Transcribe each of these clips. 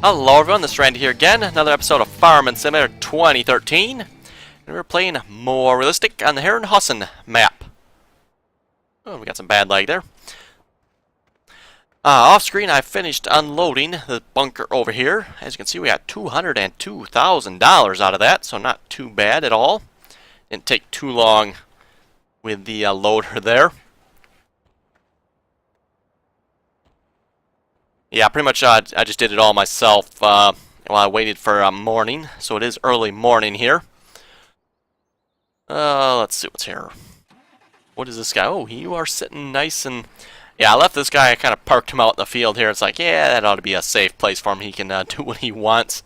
Hello everyone, this is Randy here again, another episode of Farming Simulator 2013. And we're playing more realistic on the Herrenhausen map. Oh, we got some bad lag there. Off screen I finished unloading the bunker over here. As you can see, we got $202,000 out of that, so not too bad at all. Didn't take too long with the loader there. Yeah, pretty much I just did it all myself while I waited for morning. So it is early morning here. Let's see what's here. What is this guy? Oh, you are sitting nice and... Yeah, I left this guy, I kind of parked him out in the field here. It's like, yeah, that ought to be a safe place for him. He can do what he wants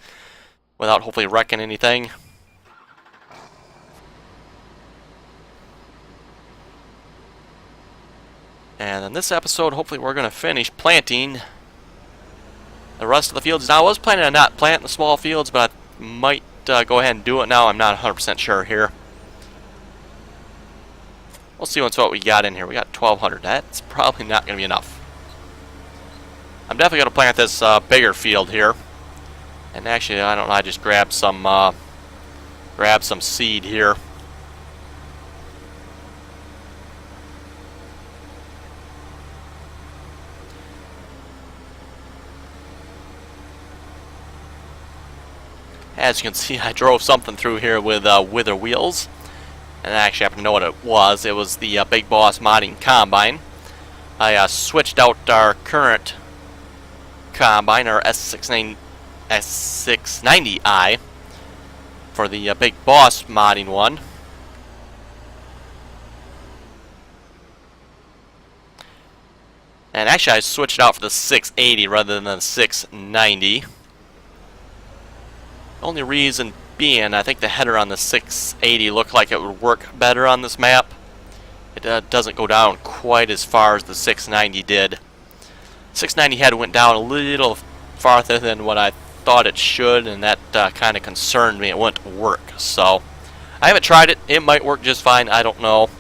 without hopefully wrecking anything. And in this episode, hopefully we're going to finish planting the rest of the fields. Now, I was planning on not planting the small fields, but I might go ahead and do it now. I'm not 100% sure here. We'll see what we got in here. We got 1,200. That's probably not going to be enough. I'm definitely going to plant this bigger field here. And actually, I don't know. I just grabbed some seed here. As you can see, I drove something through here with wither wheels. And I actually happen to know what it was. It was the Big Boss modding combine. I switched out our current combine, our S690i, for the Big Boss modding one. And actually I switched out for the 680 rather than the 690. Only reason being, I think the header on the 680 looked like it would work better on this map. It doesn't go down quite as far as the 690 did. 690 header went down a little farther than what I thought it should, and that kind of concerned me. It wouldn't work. So I haven't tried it. It might work just fine. I don't know.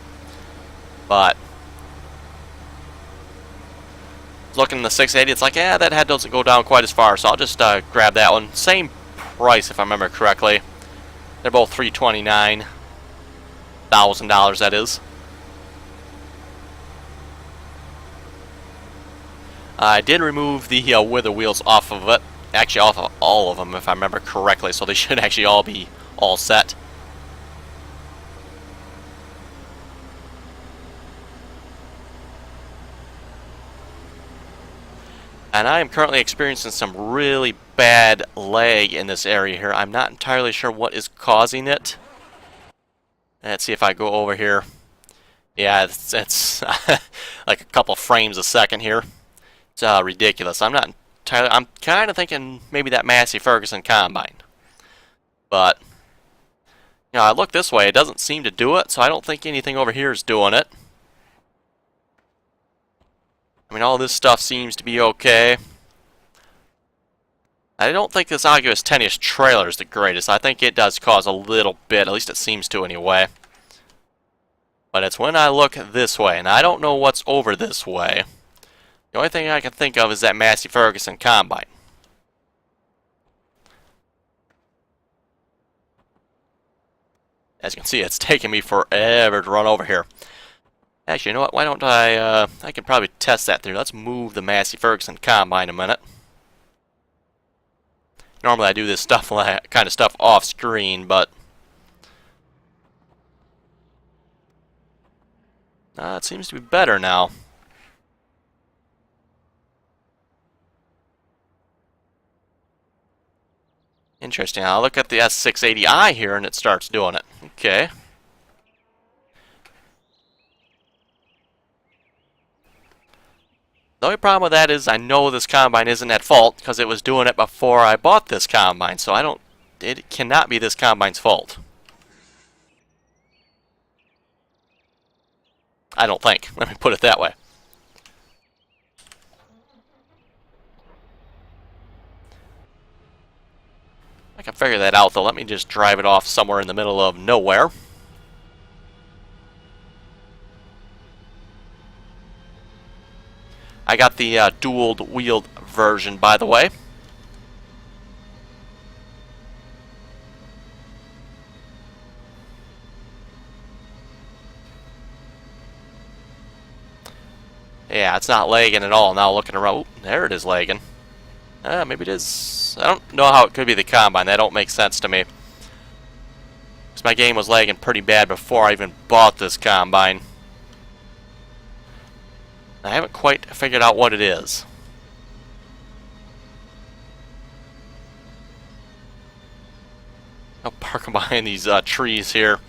But looking at the 680, it's like, yeah, that head doesn't go down quite as far. So I'll just grab that one. Same price, if I remember correctly. They're both $329,000, that is. I did remove the wither wheels off of it. Actually, off of all of them, if I remember correctly. So they should actually all be all set. And I am currently experiencing some really bad lag in this area here. I'm not entirely sure what is causing it. Let's see if I go over here. Yeah, it's like a couple frames a second here. It's ridiculous. I'm not entirely... I'm kind of thinking maybe that Massey Ferguson combine. But, you know, I look this way. It doesn't seem to do it, so I don't think anything over here is doing it. I mean, all this stuff seems to be okay. I don't think this August 10-ish trailer is the greatest. I think it does cause a little bit, at least it seems to anyway. But it's when I look this way, and I don't know what's over this way. The only thing I can think of is that Massey Ferguson combine. As you can see, it's taking me forever to run over here. Actually, you know what? Why don't I can probably test that through. Let's move the Massey Ferguson combine a minute. Normally I do this stuff, kind of stuff off screen, but it seems to be better now. Interesting. I'll look at the S680i here and it starts doing it. Okay. The only problem with that is I know this combine isn't at fault because it was doing it before I bought this combine, so it cannot be this combine's fault. I don't think. Let me put it that way. I can figure that out though. Let me just drive it off somewhere in the middle of nowhere. I got the dual-wheeled version, by the way. Yeah, it's not lagging at all. Now looking around, ooh, there it is lagging. Maybe it is. I don't know how it could be the Combine. That don't make sense to me. Because my game was lagging pretty bad before I even bought this Combine. I haven't quite figured out what it is. I'll park behind these trees here.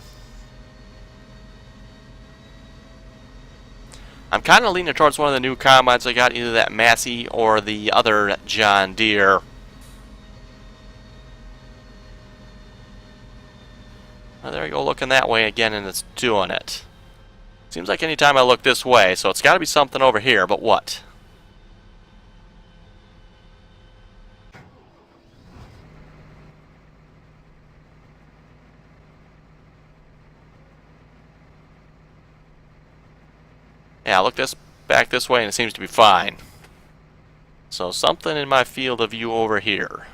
I'm kind of leaning towards one of the new Combines I got, either that Massey or the other John Deere. Oh, there we go, looking that way again, and it's doing it. Seems like anytime I look this way, so it's got to be something over here, but what? Yeah, look back this way and it seems to be fine. So something in my field of view over here.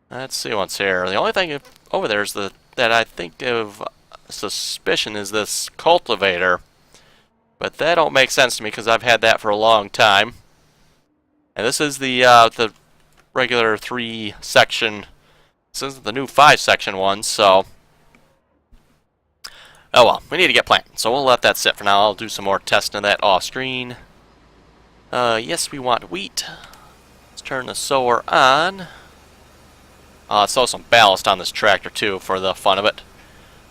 Let's see what's here. The only thing over there is that I think of suspicion is this cultivator. But that don't make sense to me because I've had that for a long time. And this is the regular 3-section. This isn't the new 5-section one, so... Oh well, we need to get planting, so we'll let that sit for now. I'll do some more testing of that off-screen. Yes, we want wheat. Let's turn the sower on. Let's throw some ballast on this tractor, too, for the fun of it.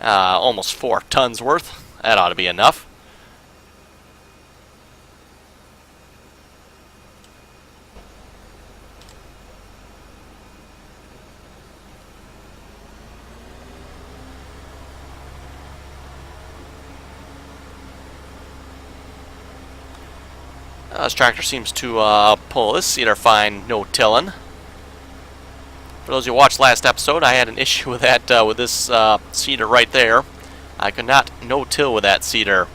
Almost 4 tons worth. That ought to be enough. This tractor seems to pull this seeder fine, no tillin'. For those who watched last episode, I had an issue with that with this seeder right there. I could not no-till with that seeder.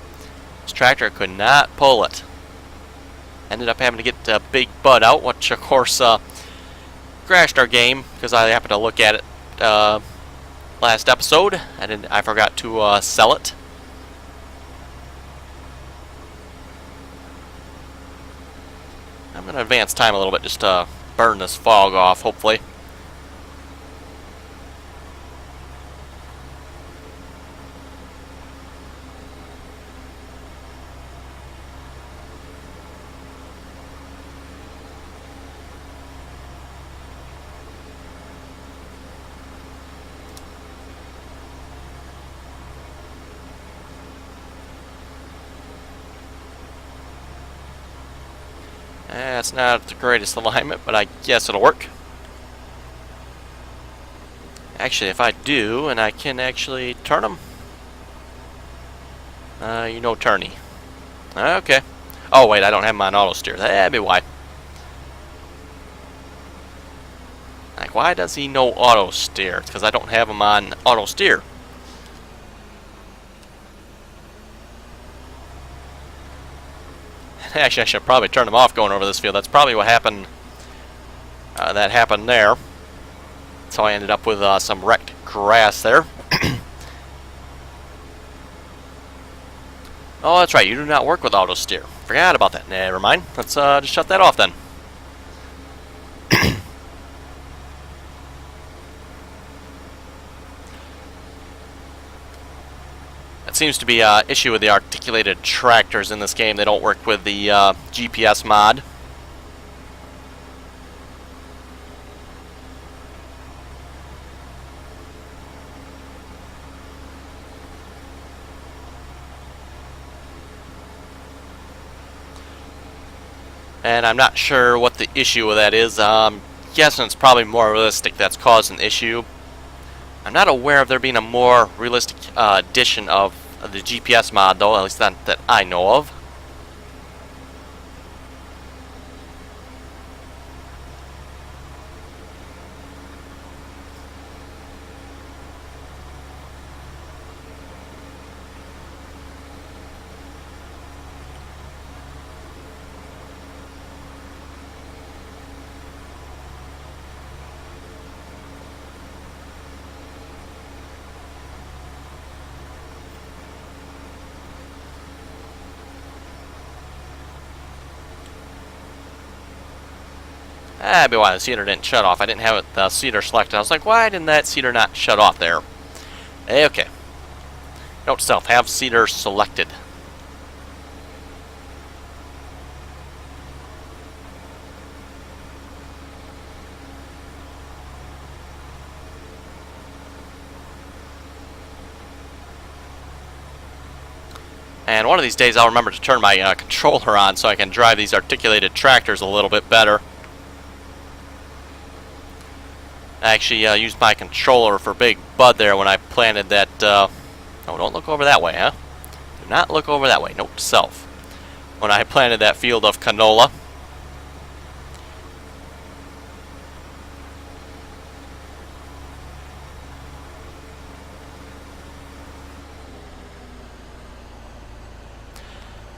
This tractor could not pull it. Ended up having to get a big bud out, which of course crashed our game because I happened to look at it last episode. I forgot to sell it. I'm going to advance time a little bit just to burn this fog off, hopefully. That's not the greatest alignment, but I guess it'll work. Actually, if I do, and I can actually turn them. You know, turny. Okay. Oh, wait, I don't have them on auto steer. That'd be why. Like, why does he know auto steer? It's because I don't have them on auto steer. Actually, I should probably turn them off going over this field. That's probably what happened. That happened there. So I ended up with some wrecked grass there. Oh, that's right. You do not work with auto steer. Forgot about that. Never mind. Let's just shut that off then. Seems to be an issue with the articulated tractors in this game. They don't work with the GPS mod. And I'm not sure what the issue with that is. Guessing it's probably more realistic that's caused an issue. I'm not aware of there being a more realistic addition of the GPS mod, though, at least not that I know of. That'd be why the seeder didn't shut off. I didn't have the seeder selected. I was like, why didn't that seeder not shut off there? Okay. Note to self, have seeder selected. And one of these days I'll remember to turn my controller on so I can drive these articulated tractors a little bit better. I actually used my controller for Big Bud there when I planted that... oh, don't look over that way, huh? Do not look over that way. Note to self. When I planted that field of canola.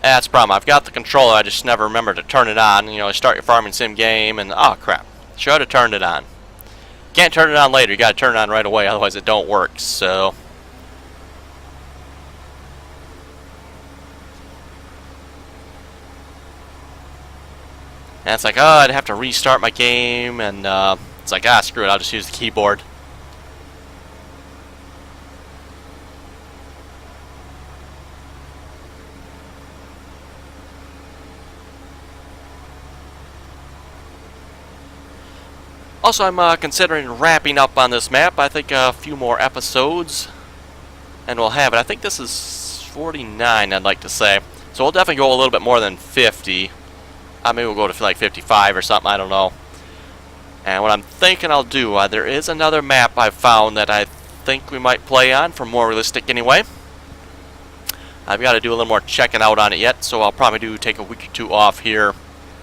That's the problem. I've got the controller, I just never remember to turn it on. You know, start your farming sim game and, oh crap, should have turned it on. Can't turn it on later, you gotta turn it on right away, otherwise it don't work, so. And it's like, oh, I'd have to restart my game, and it's like, ah, screw it, I'll just use the keyboard. Also, I'm considering wrapping up on this map. I think a few more episodes, and we'll have it. I think this is 49, I'd like to say. So we'll definitely go a little bit more than 50. Maybe we'll go to like 55 or something, I don't know. And what I'm thinking I'll do, there is another map I've found that I think we might play on, for more realistic anyway. I've got to do a little more checking out on it yet, so I'll probably take a week or two off here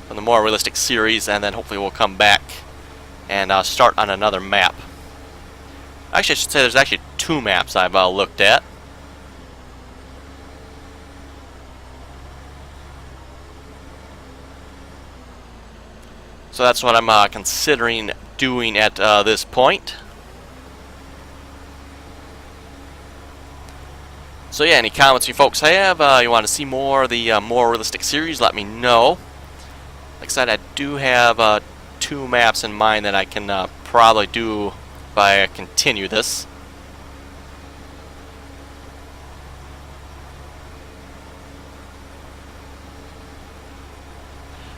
from the more realistic series, and then hopefully we'll come back and start on another map. Actually, I should say there's actually two maps I've looked at. So that's what I'm considering doing at this point. So yeah, any comments you folks have, you want to see more of the more realistic series, let me know. Like I said, I do have two maps in mind that I can probably do if I continue this.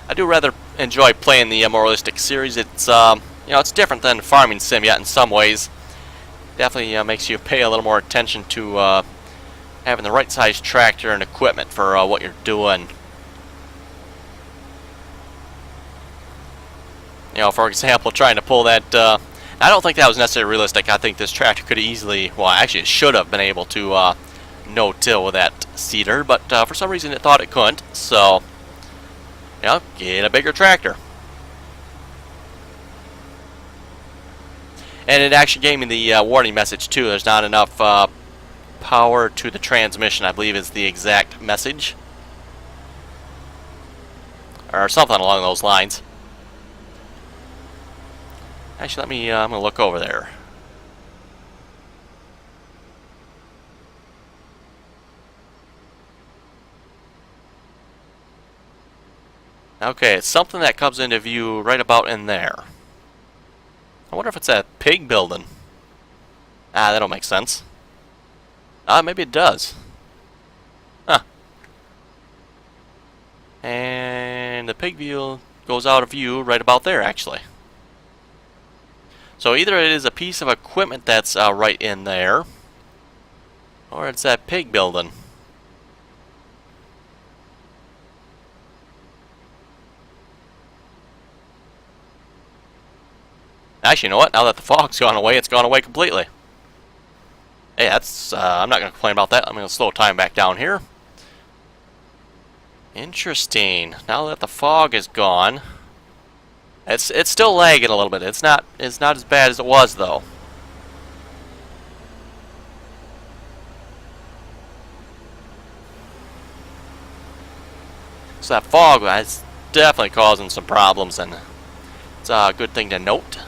I do rather enjoy playing the more realistic series. It's you know, it's different than farming sim yet in some ways. Definitely makes you pay a little more attention to having the right size tractor and equipment for what you're doing. You know, for example, trying to pull that, I don't think that was necessarily realistic. I think this tractor could easily, well, actually it should have been able to no-till with that seeder, but for some reason it thought it couldn't, so, you know, get a bigger tractor. And it actually gave me the warning message too. There's not enough power to the transmission, I believe is the exact message. Or something along those lines. Actually, let me, I'm going to look over there. Okay, it's something that comes into view right about in there. I wonder if it's a pig building. Ah, that don't make sense. Maybe it does. Huh. And the pig view goes out of view right about there, actually. So either it is a piece of equipment that's right in there, or it's that pig building. Actually, you know what? Now that the fog's gone away, it's gone away completely. Hey, that's, I'm not going to complain about that. I'm going to slow time back down here. Interesting. Now that the fog is gone, it's still lagging a little bit. It's not as bad as it was, though. So that fog is definitely causing some problems, and it's a good thing to note.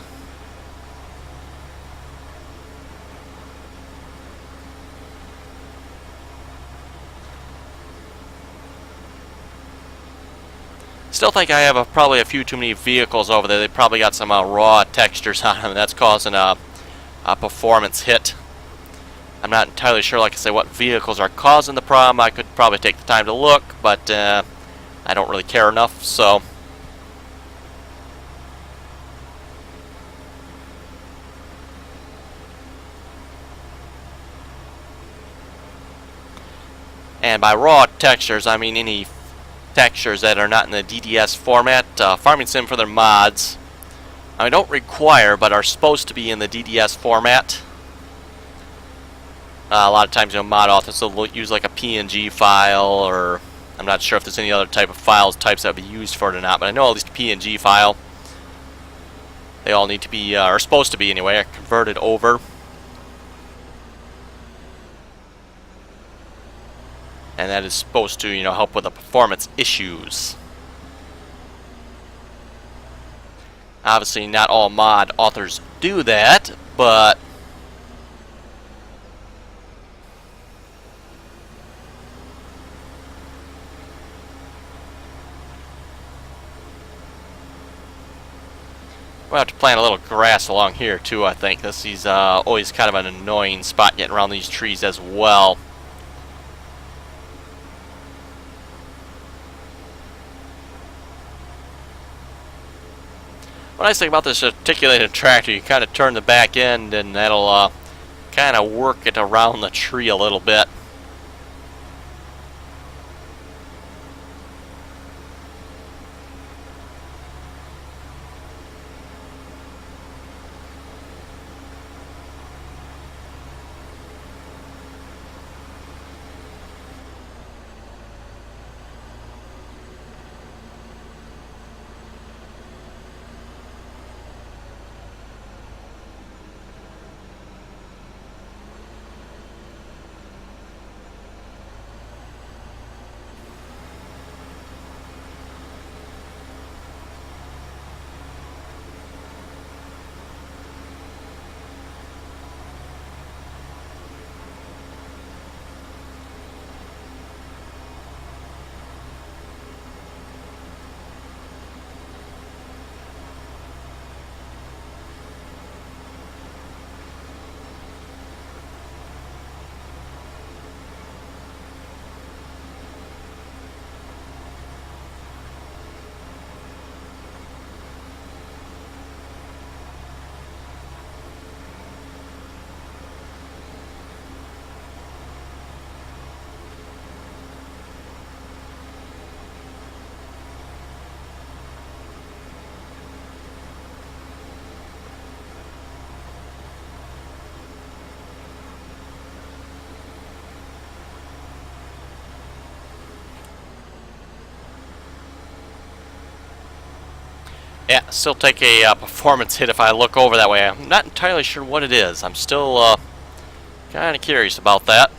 Still think I have probably a few too many vehicles over there. They probably got some raw textures on them. That's causing a performance hit. I'm not entirely sure, like I say, what vehicles are causing the problem. I could probably take the time to look, but I don't really care enough, so... And by raw textures, I mean any textures that are not in the DDS format. Farming Sim, for their mods, I don't require, but are supposed to be in the DDS format. A lot of times, mod authors will use like a PNG file, or I'm not sure if there's any other type of files types that would be used for it or not, but I know at least a PNG file. They all need to be, or are supposed to be anyway, converted over. And that is supposed to, help with the performance issues. Obviously, not all mod authors do that, but we'll have to plant a little grass along here too, I think. This is always kind of an annoying spot getting around these trees as well. What I think about this articulated tractor, you kind of turn the back end and that'll kind of work it around the tree a little bit. Yeah, still take a performance hit if I look over that way. I'm not entirely sure what it is. I'm still kind of curious about that.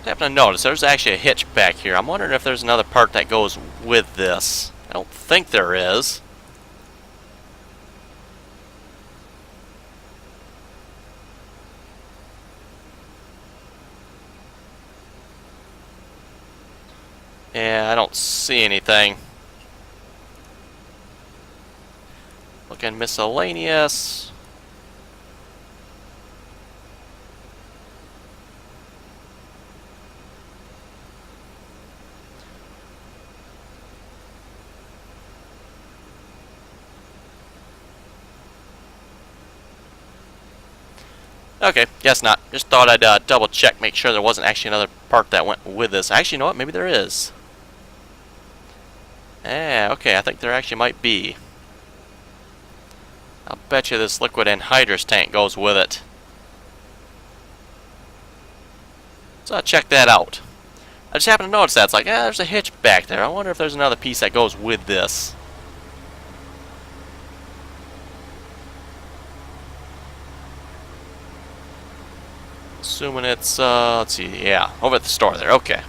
I happen to notice there's actually a hitch back here. I'm wondering if there's another part that goes with this. I don't think there is. Yeah, I don't see anything. Looking miscellaneous. Okay, guess not. Just thought I'd double check, make sure there wasn't actually another part that went with this. Actually, you know what? Maybe there is. Yeah, okay, I think there actually might be. I'll bet you this liquid anhydrous tank goes with it. So I'll check that out. I just happened to notice that. It's like, there's a hitch back there. I wonder if there's another piece that goes with this. Assuming it's, let's see, yeah, over at the store there, okay.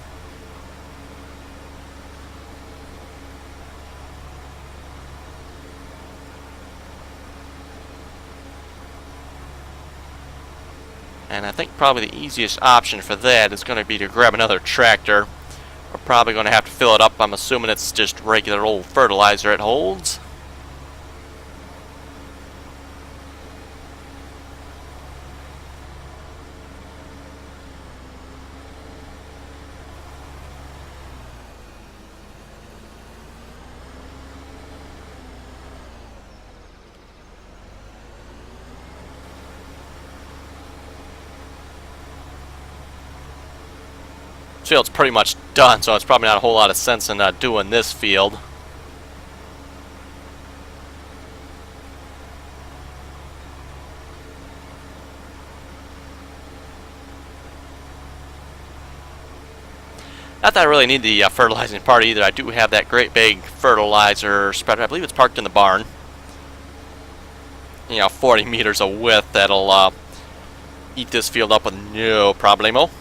And I think probably the easiest option for that is going to be to grab another tractor. We're probably going to have to fill it up. I'm assuming it's just regular old fertilizer it holds. Field's pretty much done, so it's probably not a whole lot of sense in doing this field. Not that I really need the fertilizing part either. I do have that great big fertilizer spreader. I believe it's parked in the barn. You know, 40 meters of width that'll eat this field up with no problemo.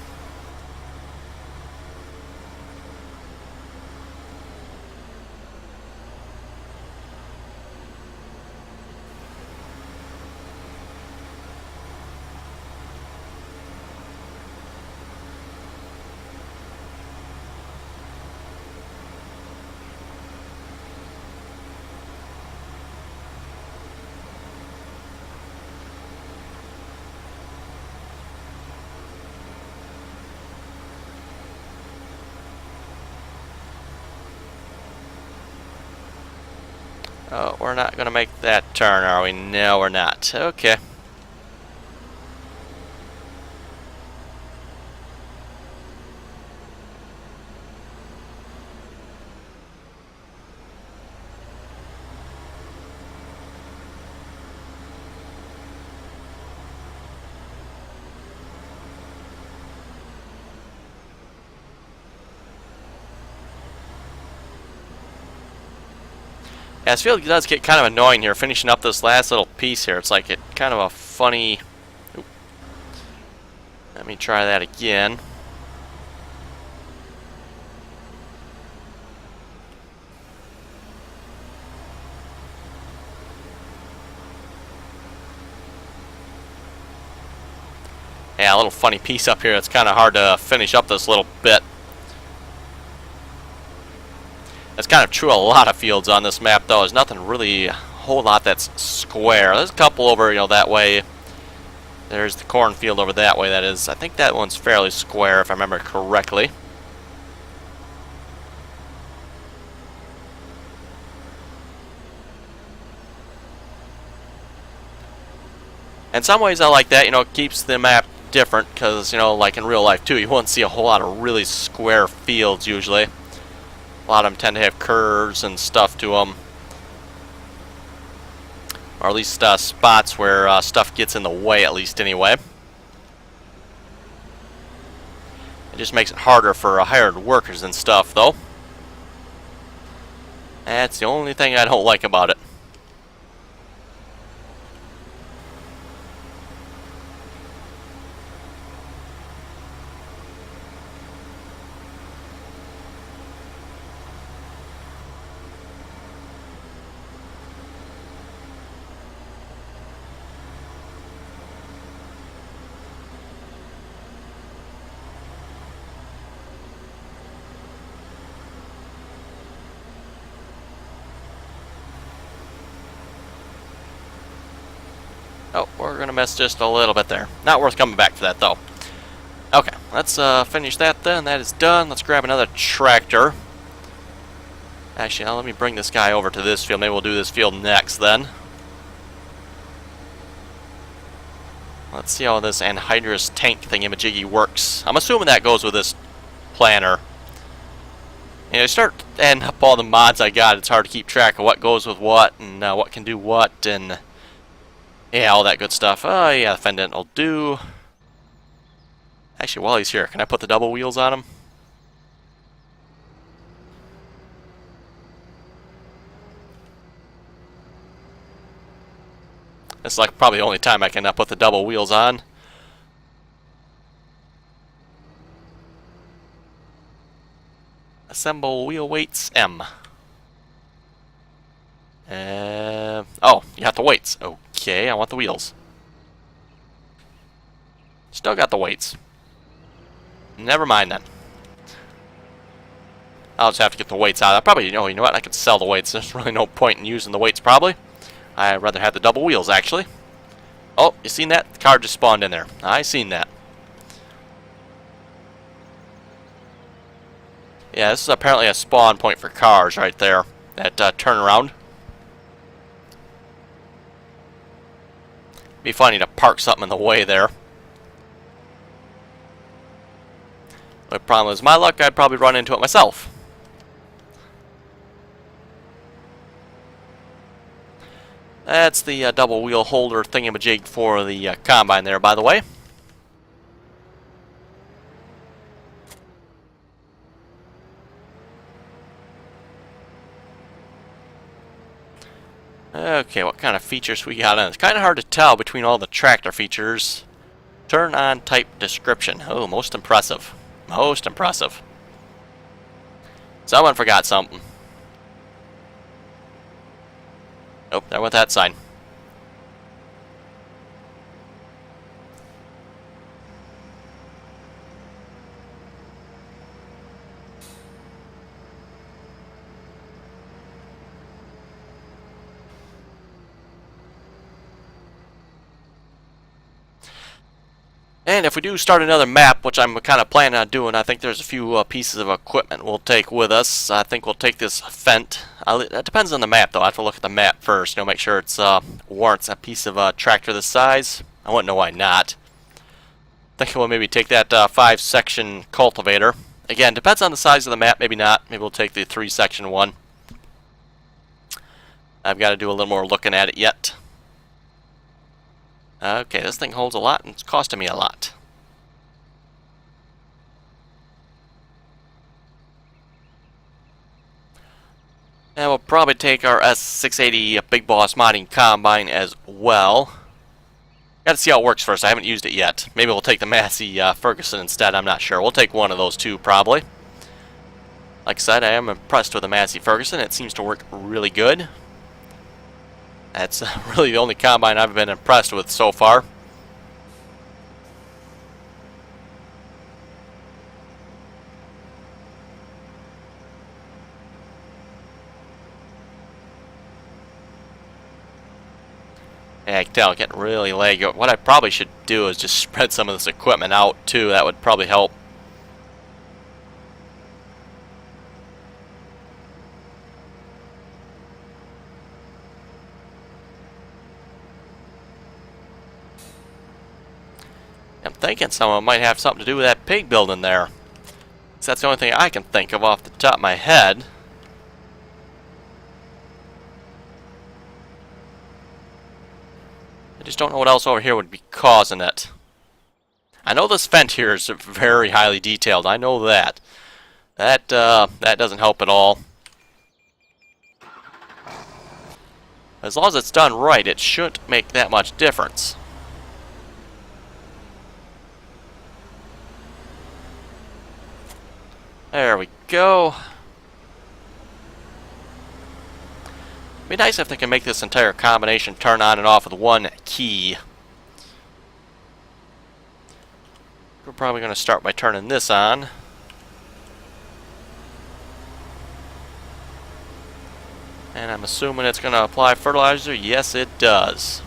Oh, we're not going to make that turn, are we? No, we're not. Okay. Yeah, this field does get kind of annoying here, finishing up this last little piece here. It's like kind of a funny... Oop. Let me try that again. Yeah, a little funny piece up here. It's kind of hard to finish up this little bit. That's kind of true of a lot of fields on this map, though. There's nothing really a whole lot that's square. There's a couple over, that way. There's the cornfield over that way, that is. I think that one's fairly square, if I remember correctly. In some ways, I like that. It keeps the map different, because, like in real life, too, you won't see a whole lot of really square fields, usually. A lot of them tend to have curves and stuff to them. Or at least spots where stuff gets in the way, at least anyway. It just makes it harder for hired workers and stuff, though. That's the only thing I don't like about it. Oh, we're going to miss just a little bit there. Not worth coming back for that, though. Okay, let's finish that then. That is done. Let's grab another tractor. Actually, now let me bring this guy over to this field. Maybe we'll do this field next, then. Let's see how this anhydrous tank thingamajiggy works. I'm assuming that goes with this planner. You start adding up all the mods I got, it's hard to keep track of what goes with what, and what can do what, and... yeah, all that good stuff. Oh, yeah, the fendant will do. Actually, while he's here, can I put the double wheels on him? This is like probably the only time I can put the double wheels on. Assemble wheel weights M. Oh, you have the weights. Okay, I want the wheels. Still got the weights. Never mind then. I'll just have to get the weights out. I probably, you know what? I could sell the weights. There's really no point in using the weights, probably. I'd rather have the double wheels, actually. Oh, you seen that? The car just spawned in there. I seen that. Yeah, this is apparently a spawn point for cars right there. That turnaround. Be funny to park something in the way there. The problem is, my luck, I'd probably run into it myself. That's the double wheel holder thingamajig for the combine there, by the way. Okay, what kind of features we got on? It's kind of hard to tell between all the tractor features. Turn on type description. Oh, most impressive. Most impressive. Someone forgot something. Oh, there went that sign. And if we do start another map, which I'm kind of planning on doing, I think there's a few pieces of equipment we'll take with us. I think we'll take this Fendt. That depends on the map, though. I have to look at the map first, make sure it's warrants a piece of tractor this size. I wouldn't know why not. I think we'll maybe take that 5-section cultivator. Again, depends on the size of the map, maybe not. Maybe we'll take the 3-section one. I've got to do a little more looking at it yet. Okay, this thing holds a lot, and it's costing me a lot. And we'll probably take our S680 Big Boss modding combine as well. Got to see how it works first. I haven't used it yet. Maybe we'll take the Massey Ferguson instead. I'm not sure. We'll take one of those two, probably. Like I said, I am impressed with the Massey Ferguson. It seems to work really good. That's really the only combine I've been impressed with so far. Yeah, I can tell, getting really laggy. What I probably should do is just spread some of this equipment out too. That would probably help. I'm thinking someone might have something to do with that pig building there. So that's the only thing I can think of off the top of my head. I just don't know what else over here would be causing it. I know this Fendt here is very highly detailed. I know that. That doesn't help at all. As long as it's done right, it shouldn't make that much difference. There we go. It'd be nice if they can make this entire combination turn on and off with one key. We're probably going to start by turning this on. And I'm assuming it's going to apply fertilizer. Yes, it does.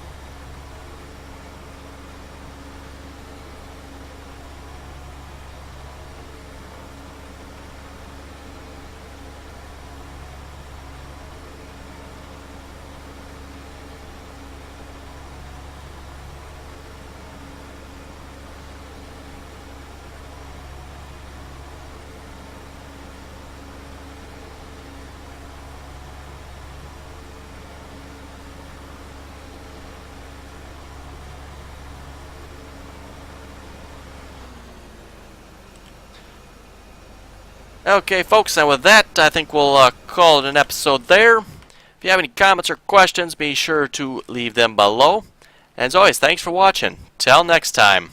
Okay, folks, and with that, I think we'll call it an episode there. If you have any comments or questions, be sure to leave them below. And as always, thanks for watching. Till next time.